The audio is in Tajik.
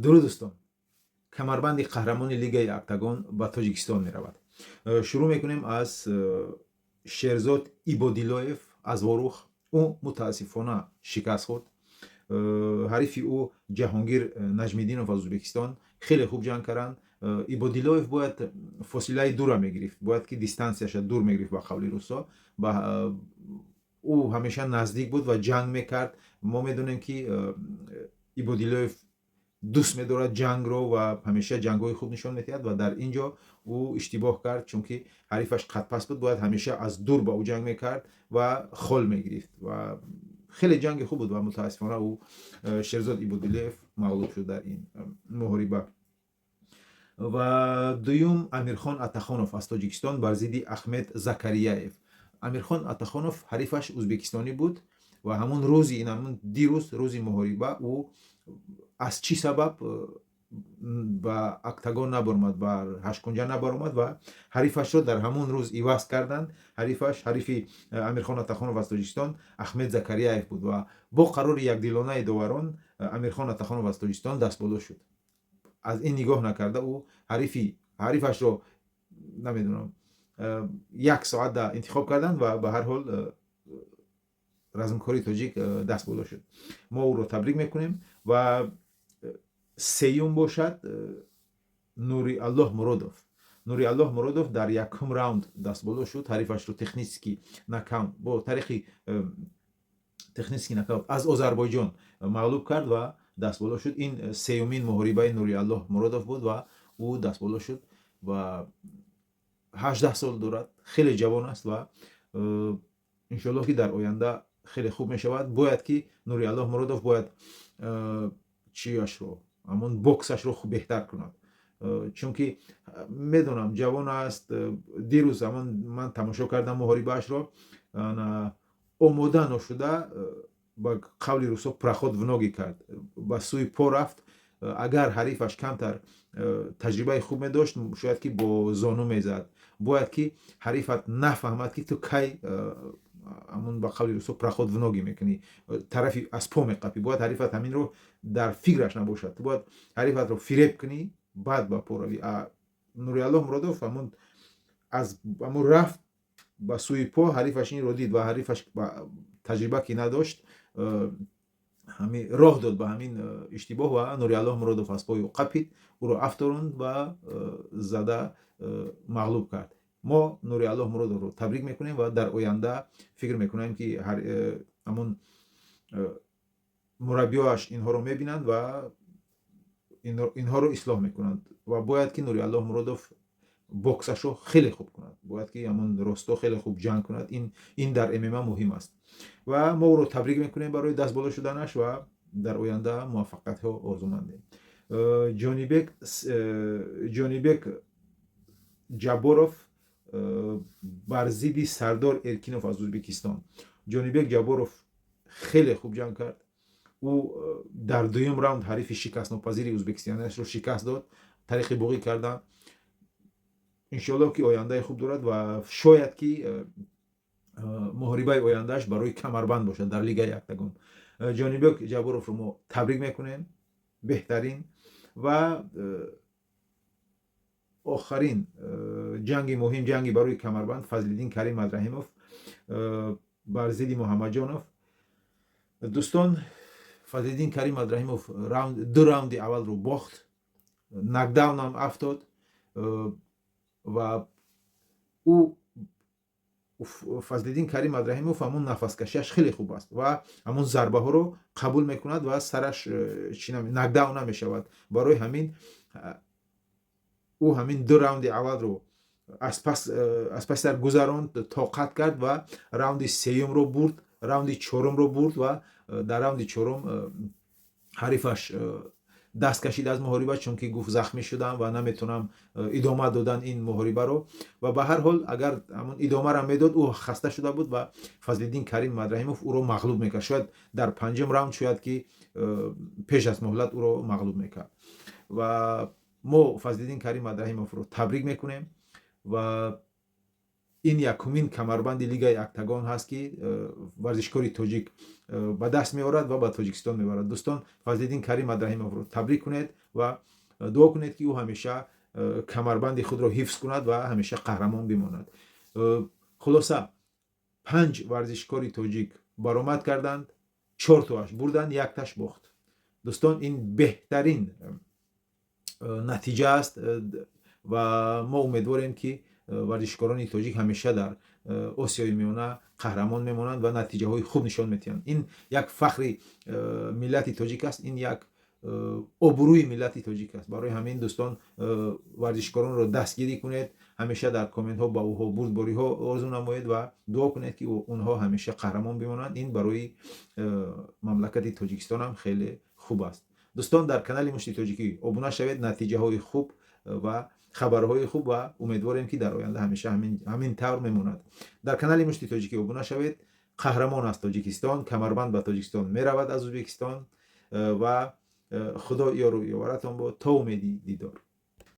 дуруд дӯстон, камарбанди қаҳрамони лигаи октагон ба тоҷикистон меравад. Шурӯъ мекунем аз шерзод ибодилоев аз ворух. ӯ мутаассифона шикаст хӯрд. ҳарифи ӯ ҷаҳонгир наҷмиддинов аз ӯзбекистон хеле хуб ҷанг карданд. ибодилоев бояд фосилаи дура мегирифт, бояд ки дистансияша дур мегирифт ба қавли русо. ӯ ҳамеша наздик буд ва ҷанг мекард. мо медонем ки ибодилоев дӯст медорад ҷангро ва ҳамеша ҷангҳои хуб нишон медиҳад ва дар ин ҷо ӯ иштибоҳ кард, чунки ҳарифаш қадпаст буд, бояд ҳамеша аз дур ба ӯ ҷанг мекард ва хол мегирифт ва хеле ҷанги хуб буд ва мутаассифона ӯ шерзод ибодилоев мағлуб шуд дар ин муҳориба. ва дуюм Амирхон Атахонов аз Тоҷикистон бар зидди Ахмед Закарияев. Амирхон Атахонов ҳарифаш ӯзбекистонӣ буд ва ҳамон рӯзи дирӯз рӯзи муҳориба ӯ аз чӣ сабаб ба октагон набаромад, ба ҳашкунҷа набаромад ва ҳарифашро дар ҳамон рӯз иваз карданд. ҳарифи Амирхон Атахонов аз Тоҷикистон Ахмед Закарияев буд ва бо қарори якдилонаи даварон Амирхон Атахонов аз Тоҷикистон дастболо шуд. аз ин нигоҳ накарда ӯ ҳарифашро намедонам 1 соат да интихоб карданд ва ба ҳар ҳол размкори тоҷик дастболо шуд. мо ӯро табрик мекунем ва сеюм бошад Нуриаллоҳ Муродов дар якум раунд дастболо шуд. ҳарифашро бо тариқи технически нокаут аз Озарбойҷон мағлуб кард ва дастболо шуд. ин сеюмин муҳорибаи Нуриаллоҳ Муродов буд ва ӯ дастболо шуд ва 18 сол дорад, хеле ҷавон аст ва иншоаллоҳ ки дар оянда хеле хуб мешавад. Бояд ки Нуриаллоҳ Муродов бояд ҳамон боксашро беҳтар кунад, чунки медонам ҷавон аст. дирӯз ман тамошо кардам муҳорибаашро, омода ношуда ба қавли русо проход в ноги кард, ба сӯи по рафт. агар ҳарифаш камтар таҷрибаи хуб медошт, шояд ки бо зону мезад. бояд ки ҳарифат нафаҳмад ки ту кай ба қавли русо проход в ноги мекунӣ, тарафи аз по меқапӣ. бояд ҳарифат ҳаминро дар фикраш набошад. ту бояд ҳарифатро фиреб кунӣ, баъд ба по равӣ. Нуриаллоҳ Муродов аз рафт ба сӯи по, ҳарифаш инро дид ва ҳарифаш таҷриба ки надошт роҳ дод ба ҳамин иштибоҳ ва Нуриаллоҳ Муродов аз пои ӯ қапид, ӯро афторонд ва зада мағлуб кард. мо Нуриаллоҳ Муродовро табрик мекунем ва дар оянда фикр мекунем ки ҳамон мураббиёаш инҳоро мебинанд ва инҳоро ислоҳ мекунанд ва бояд ки Нуриаллоҳ Муродов боксашро хеле хуб кунад, бояд ки ҳамон росто хеле хуб ҷанг кунад. ин дар ММА муҳим аст ва мо ӯро табрик мекунем барои дастболо шуданаш ва дар оянда муваффақиятҳо орзу мандем. Ҷонибек Ҷабборов бар зидди Сардор Эркинов аз Ӯзбекистон. Ҷонибек Ҷабборов хеле хуб ҷанг кард. ӯ дар дуюм раунд ҳарифи шикастнопазири ӯзбекистониашро шикаст дод, тариқи боғӣ кардан. иншоаллоҳ ки ояндаи хуб дорад ва шояд ки муҳорибаи ояндааш барои камарбанд бошад дар лигаи октагон. Ҷонибек Ҷабборовро мо табрик мекунем, беҳтарин. ва охарин ҷанги муҳим, ҷанги барои камарбанд, Фазлиддин Карим Абдраҳимов бар зидди Муҳаммаҷонов. дӯстон, Фазлиддин Карим Абдраҳимов ду раунди аввалро бохт, нокдаунам афтод ва Фазлиддин Карим Абдраҳимов ҳамон нафаскашиаш хеле хуб аст ва ҳамон зарбаҳоро қабул мекунад ва сараш нокдаун намешавад. барои ҳамин ӯ ҳамин ду раунди аввалро аз паси сар гузаронд, тоқат кард ва раунди сеюмро бурд, раунди чорумро бурд ва дар раунди чорум ҳарифаш даст кашид аз муҳориба, чунки гуфт захмӣ шудам ва наметавонам идома додан ин муҳорибаро. ва ба ҳар ҳол агар ҳамон идомаро медод, ӯ хаста шуда буд ва Фазлиддин Карим Абдраҳимов ӯро мағлуб мекард. шояд дар панҷум раунд, шояд ки пеш аз муҳлат ӯро мағлуб мекард. ва мо Фазлиддин Карим Абдраҳимовро табрик мекунем ва ин якумин камарбанди лигаи актагон ҳаст ки варзишкори тоҷик ба даст меорад ва ба Тоҷикистон мебарад. дӯстон, Фазлиддин Карим Абдраҳимовро табрик кунед ва дуо кунед ки ӯ ҳамеша камарбанди худро ҳифз кунад ва ҳамеша қаҳрамон бимонад. хулоса 5 варзишкори тоҷик баромад карданд, 4тааш бурданд, 1таш бохт. дӯстон, ин беҳтарин натиҷа аст ва мо умедворем ки варзишкорони тоҷик ҳамеша дар осиёи миёна қаҳрамон мемонанд ва натиҷаҳои хуб нишон метиҳанд. Ин як фахри миллати тоҷик аст, ин як обрӯи миллати тоҷик аст. барои ҳамин дӯстон, варзишкоронро дастгирӣ кунед, ҳамеша дар комментҳо ба ӯҳо бурдбориҳо орзу намоед ва дуо кунед ки онҳо ҳамеша қаҳрамон бимонанд. ин барои мамлакати Тоҷикистон ҳам хеле хуб аст. дӯстон, дар канали Мушти Тоҷикӣ обуна шавед. натиҷаҳои хуб ва хабарҳои хуб ва умедворем ки дар оянда ҳамеша ҳамин тавр мемонад. дар канали Мушти Тоҷикӣ обуна шавед. қаҳрамон аст Тоҷикистон, камарбанд ба Тоҷикистон меравад аз Ӯзбекистон ва худо ёру ёваратон бод. То умеди дидор.